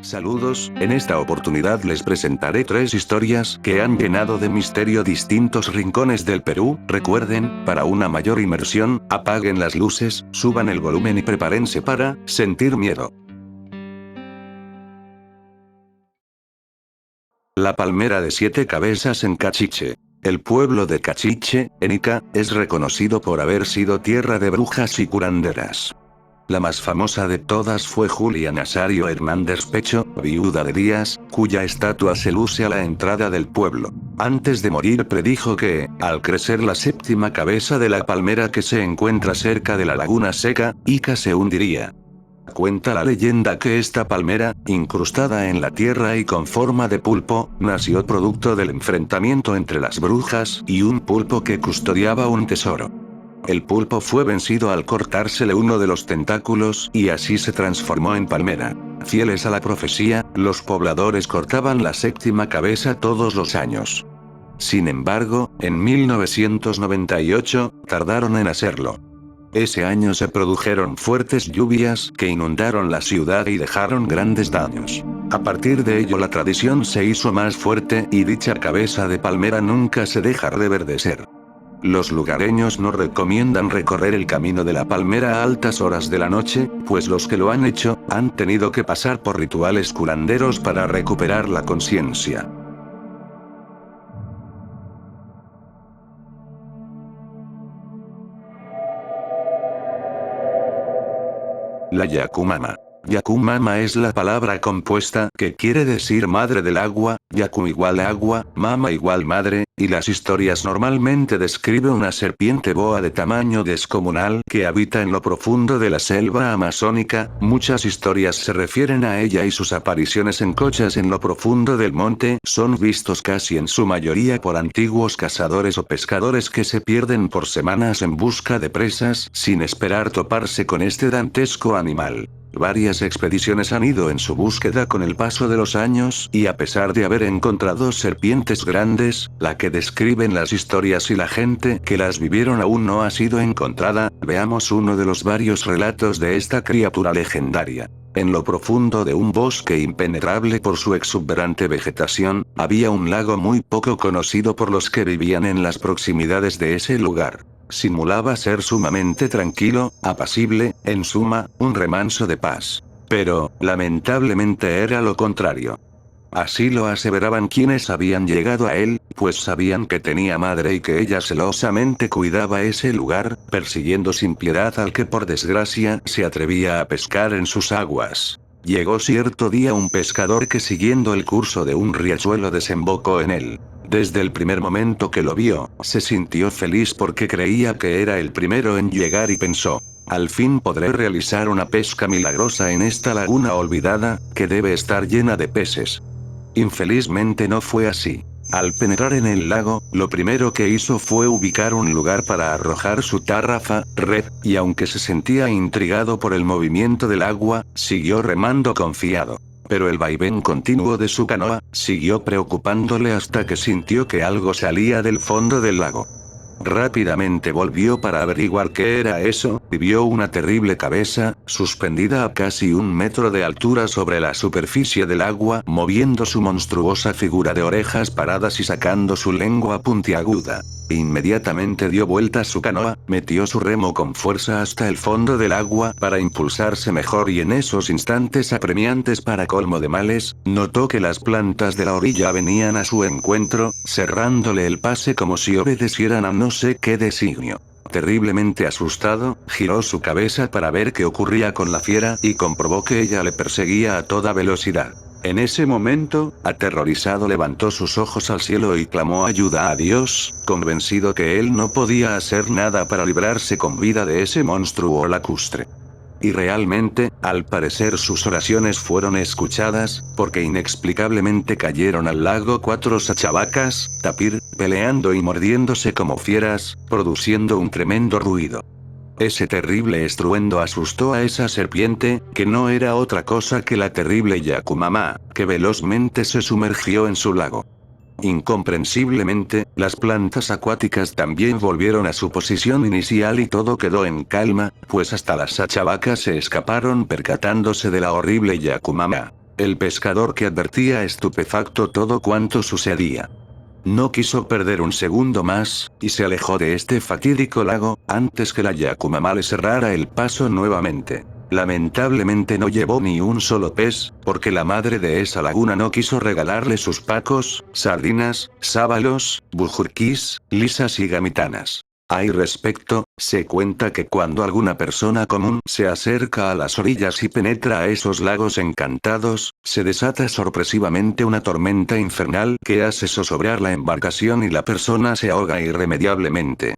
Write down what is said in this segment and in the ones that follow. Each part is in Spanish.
Saludos, en esta oportunidad les presentaré 3 historias que han llenado de misterio distintos rincones del Perú. Recuerden, para una mayor inmersión, apaguen las luces, suban el volumen y prepárense para sentir miedo. La palmera de 7 cabezas en Cachiche. El pueblo de Cachiche, en Ica, es reconocido por haber sido tierra de brujas y curanderas. La más famosa de todas fue Julia Nazario Hernández Pecho, viuda de Díaz, cuya estatua se luce a la entrada del pueblo. Antes de morir predijo que, al crecer la 7ª cabeza de la palmera que se encuentra cerca de la laguna seca, Ica se hundiría. Cuenta la leyenda que esta palmera, incrustada en la tierra y con forma de pulpo, nació producto del enfrentamiento entre las brujas y un pulpo que custodiaba un tesoro. El pulpo fue vencido al cortársele uno de los tentáculos y así se transformó en palmera. Fieles a la profecía, los pobladores cortaban la 7ª cabeza todos los años. Sin embargo, en 1998, tardaron en hacerlo. Ese año se produjeron fuertes lluvias que inundaron la ciudad y dejaron grandes daños. A partir de ello la tradición se hizo más fuerte y dicha cabeza de palmera nunca se deja reverdecer. Los lugareños no recomiendan recorrer el camino de la palmera a altas horas de la noche, pues los que lo han hecho, han tenido que pasar por rituales curanderos para recuperar la conciencia. La Yakumama. Yakumama es la palabra compuesta que quiere decir madre del agua, Yaku igual agua, mama igual madre, y las historias normalmente describe una serpiente boa de tamaño descomunal que habita en lo profundo de la selva amazónica. Muchas historias se refieren a ella y sus apariciones en cochas en lo profundo del monte son vistos casi en su mayoría por antiguos cazadores o pescadores que se pierden por semanas en busca de presas sin esperar toparse con este dantesco animal. Varias expediciones han ido en su búsqueda con el paso de los años y a pesar de haber encontrado serpientes grandes, la que describen las historias y la gente que las vivieron aún no ha sido encontrada. Veamos uno de los varios relatos de esta criatura legendaria. En lo profundo de un bosque impenetrable por su exuberante vegetación, había un lago muy poco conocido por los que vivían en las proximidades de ese lugar. Simulaba ser sumamente tranquilo, apacible, en suma, un remanso de paz. Pero, lamentablemente era lo contrario. Así lo aseveraban quienes habían llegado a él, pues sabían que tenía madre y que ella celosamente cuidaba ese lugar, persiguiendo sin piedad al que por desgracia se atrevía a pescar en sus aguas. Llegó cierto día un pescador que siguiendo el curso de un riachuelo desembocó en él. Desde el primer momento que lo vio, se sintió feliz porque creía que era el primero en llegar y pensó: al fin podré realizar una pesca milagrosa en esta laguna olvidada, que debe estar llena de peces. Infelizmente no fue así. Al penetrar en el lago, lo primero que hizo fue ubicar un lugar para arrojar su tarrafa, red, y aunque se sentía intrigado por el movimiento del agua, siguió remando confiado. Pero el vaivén continuo de su canoa siguió preocupándole hasta que sintió que algo salía del fondo del lago. Rápidamente volvió para averiguar qué era eso, y vio una terrible cabeza, suspendida a casi 1 metro de altura sobre la superficie del agua, moviendo su monstruosa figura de orejas paradas y sacando su lengua puntiaguda. Inmediatamente dio vuelta a su canoa, metió su remo con fuerza hasta el fondo del agua para impulsarse mejor y en esos instantes apremiantes para colmo de males, notó que las plantas de la orilla venían a su encuentro, cerrándole el pase como si obedecieran a no sé qué designio. Terriblemente asustado, giró su cabeza para ver qué ocurría con la fiera y comprobó que ella le perseguía a toda velocidad. En ese momento, aterrorizado levantó sus ojos al cielo y clamó ayuda a Dios, convencido que él no podía hacer nada para librarse con vida de ese monstruo lacustre. Y realmente, al parecer sus oraciones fueron escuchadas, porque inexplicablemente cayeron al lago 4 sachavacas, tapir, peleando y mordiéndose como fieras, produciendo un tremendo ruido. Ese terrible estruendo asustó a esa serpiente, que no era otra cosa que la terrible Yakumama, que velozmente se sumergió en su lago. Incomprensiblemente, las plantas acuáticas también volvieron a su posición inicial y todo quedó en calma, pues hasta las sachavacas se escaparon percatándose de la horrible Yakumama. El pescador que advertía estupefacto todo cuanto sucedía. No quiso perder un segundo más, y se alejó de este fatídico lago, antes que la Yakumama le cerrara el paso nuevamente. Lamentablemente no llevó ni un solo pez, porque la madre de esa laguna no quiso regalarle sus pacos, sardinas, sábalos, bujurquís, lisas y gamitanas. Al respecto, se cuenta que cuando alguna persona común se acerca a las orillas y penetra a esos lagos encantados, se desata sorpresivamente una tormenta infernal que hace zozobrar la embarcación y la persona se ahoga irremediablemente.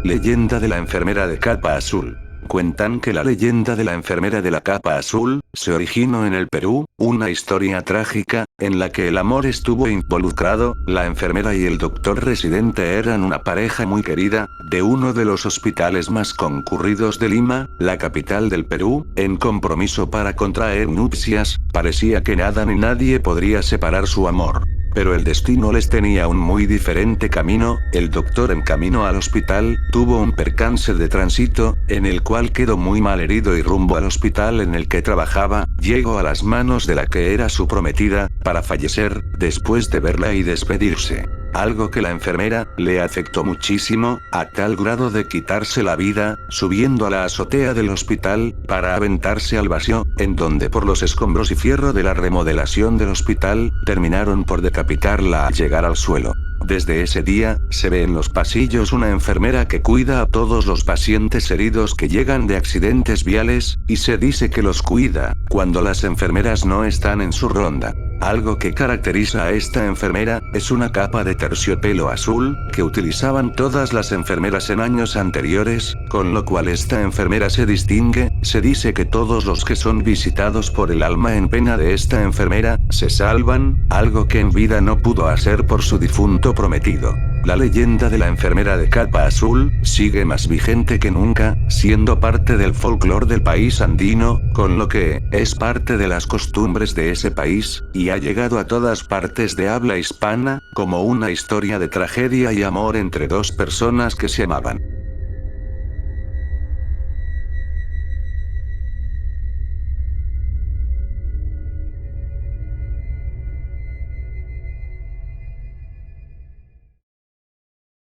Leyenda de la enfermera de capa azul. Cuentan que la leyenda de la enfermera de la capa azul, se originó en el Perú, una historia trágica, en la que el amor estuvo involucrado, la enfermera y el doctor residente eran una pareja muy querida, de uno de los hospitales más concurridos de Lima, la capital del Perú, en compromiso para contraer nupcias, parecía que nada ni nadie podría separar su amor. Pero el destino les tenía un muy diferente camino. El doctor en camino al hospital, tuvo un percance de tránsito, en el cual quedó muy mal herido y rumbo al hospital en el que trabajaba, llegó a las manos de la que era su prometida, para fallecer, después de verla y despedirse. Algo que la enfermera, le afectó muchísimo, a tal grado de quitarse la vida, subiendo a la azotea del hospital, para aventarse al vacío, en donde por los escombros y fierro de la remodelación del hospital, terminaron por decapitarla al llegar al suelo. Desde ese día, se ve en los pasillos una enfermera que cuida a todos los pacientes heridos que llegan de accidentes viales, y se dice que los cuida, cuando las enfermeras no están en su ronda. Algo que caracteriza a esta enfermera, es una capa de terciopelo azul, que utilizaban todas las enfermeras en años anteriores, con lo cual esta enfermera se distingue. Se dice que todos los que son visitados por el alma en pena de esta enfermera, se salvan, algo que en vida no pudo hacer por su difunto prometido. La leyenda de la enfermera de capa azul, sigue más vigente que nunca, siendo parte del folclore del país andino, con lo que, es parte de las costumbres de ese país, y ha llegado a todas partes de habla hispana, como una historia de tragedia y amor entre dos personas que se amaban.